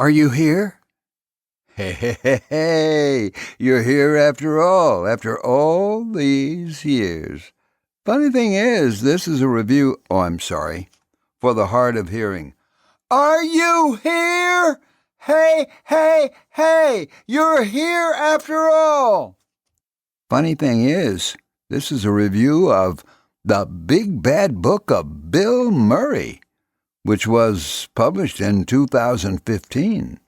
Are you here? Hey, you're here after all these years. Funny thing is, this is a review, for the hard of hearing. Are you here? Hey, you're here after all. Funny thing is, this is a review of The Big Bad Book of Bill Murray, which was published in 2015.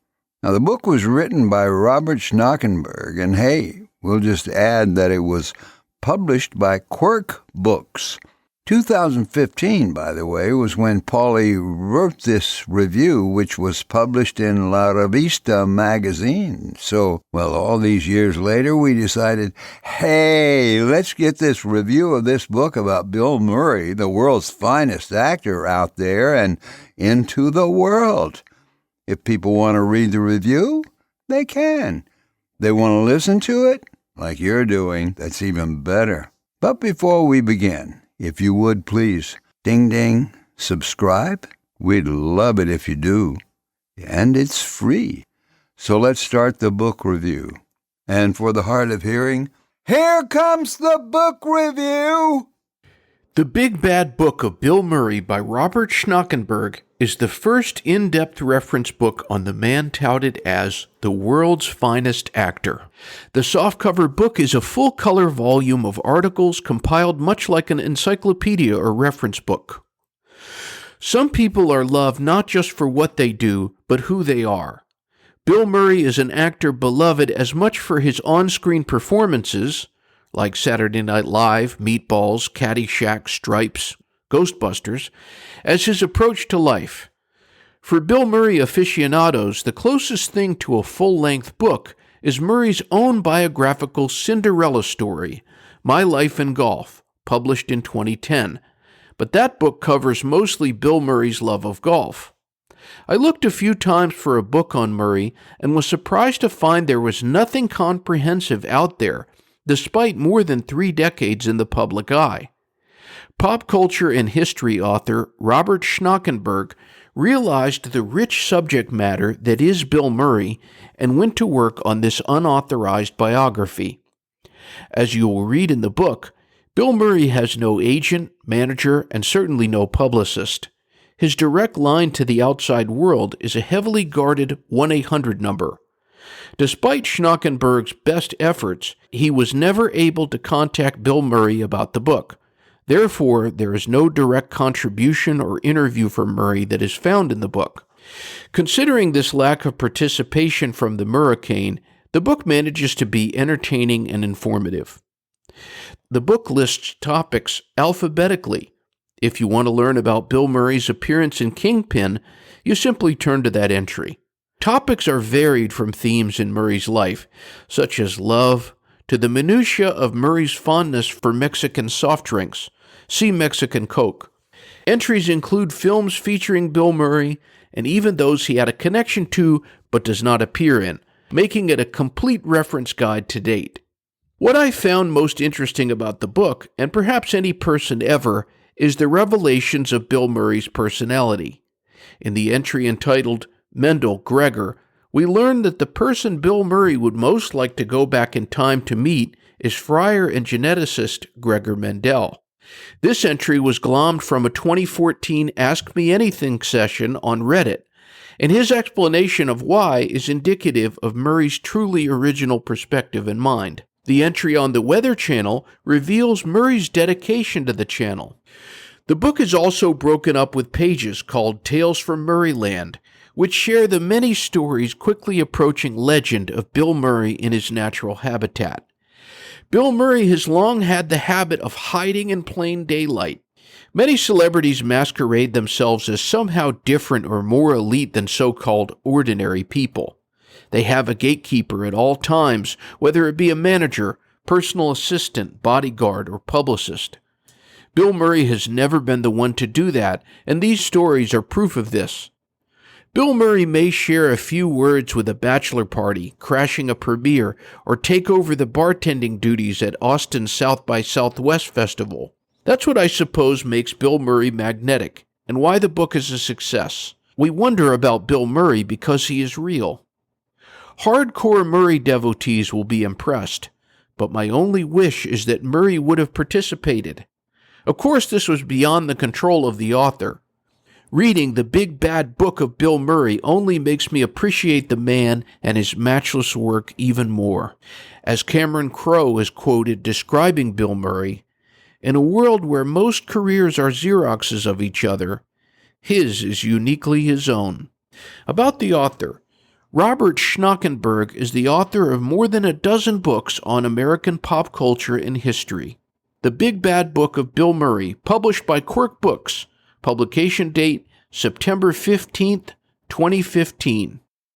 Now, the book was written by Robert Schnakenberg, and hey, we'll just add that it was published by Quirk Books. 2015, by the way, was when Paulie wrote this review, which was published in La Revista magazine. So, all these years later, we decided, hey, let's get this review of this book about Bill Murray, the world's finest actor, out there and into the world. If people want to read the review, they can. They want to listen to it, like you're doing, that's even better. But before we begin, if you would please, ding ding, subscribe. We'd love it if you do. And it's free. So let's start the book review. And for the hard of hearing, here comes the book review! The Big Bad Book of Bill Murray by Robert Schnakenberg is the first in-depth reference book on the man touted as the world's finest actor. The softcover book is a full-color volume of articles compiled much like an encyclopedia or reference book. Some people are loved not just for what they do, but who they are. Bill Murray is an actor beloved as much for his on-screen performances, like Saturday Night Live, Meatballs, Caddyshack, Stripes, Ghostbusters, as his approach to life. For Bill Murray aficionados, the closest thing to a full-length book is Murray's own biographical Cinderella story, My Life in Golf, published in 2010. But that book covers mostly Bill Murray's love of golf. I looked a few times for a book on Murray and was surprised to find there was nothing comprehensive out there, despite more than 3 decades in the public eye. Pop culture and history author Robert Schnakenberg realized the rich subject matter that is Bill Murray and went to work on this unauthorized biography. As you will read in the book, Bill Murray has no agent, manager, and certainly no publicist. His direct line to the outside world is a heavily guarded 1-800 number. Despite Schnakenberg's best efforts, he was never able to contact Bill Murray about the book. Therefore, there is no direct contribution or interview from Murray that is found in the book. Considering this lack of participation from the Murricane, the book manages to be entertaining and informative. The book lists topics alphabetically. If you want to learn about Bill Murray's appearance in Kingpin, you simply turn to that entry. Topics are varied from themes in Murray's life, such as love, to the minutiae of Murray's fondness for Mexican soft drinks. See Mexican Coke. Entries include films featuring Bill Murray, and even those he had a connection to but does not appear in, making it a complete reference guide to date. What I found most interesting about the book, and perhaps any person ever, is the revelations of Bill Murray's personality. In the entry entitled Mendel Gregor, we learn that the person Bill Murray would most like to go back in time to meet is friar and geneticist Gregor Mendel. This entry was glommed from a 2014 Ask Me Anything session on Reddit, and his explanation of why is indicative of Murray's truly original perspective and mind. The entry on the Weather Channel reveals Murray's dedication to the channel. The book is also broken up with pages called Tales from Murrayland, which share the many stories quickly approaching legend of Bill Murray in his natural habitat. Bill Murray has long had the habit of hiding in plain daylight. Many celebrities masquerade themselves as somehow different or more elite than so-called ordinary people. They have a gatekeeper at all times, whether it be a manager, personal assistant, bodyguard, or publicist. Bill Murray has never been the one to do that, and these stories are proof of this. Bill Murray may share a few words with a bachelor party, crashing a premiere, or take over the bartending duties at Austin's South by Southwest Festival. That's what I suppose makes Bill Murray magnetic, and why the book is a success. We wonder about Bill Murray because he is real. Hardcore Murray devotees will be impressed, but my only wish is that Murray would have participated. Of course, this was beyond the control of the author. Reading The Big Bad Book of Bill Murray only makes me appreciate the man and his matchless work even more. As Cameron Crowe is quoted describing Bill Murray, in a world where most careers are Xeroxes of each other, his is uniquely his own. About the author, Robert Schnakenberg is the author of more than a dozen books on American pop culture and history. The Big Bad Book of Bill Murray, published by Quirk Books, publication date September 15th, 2015.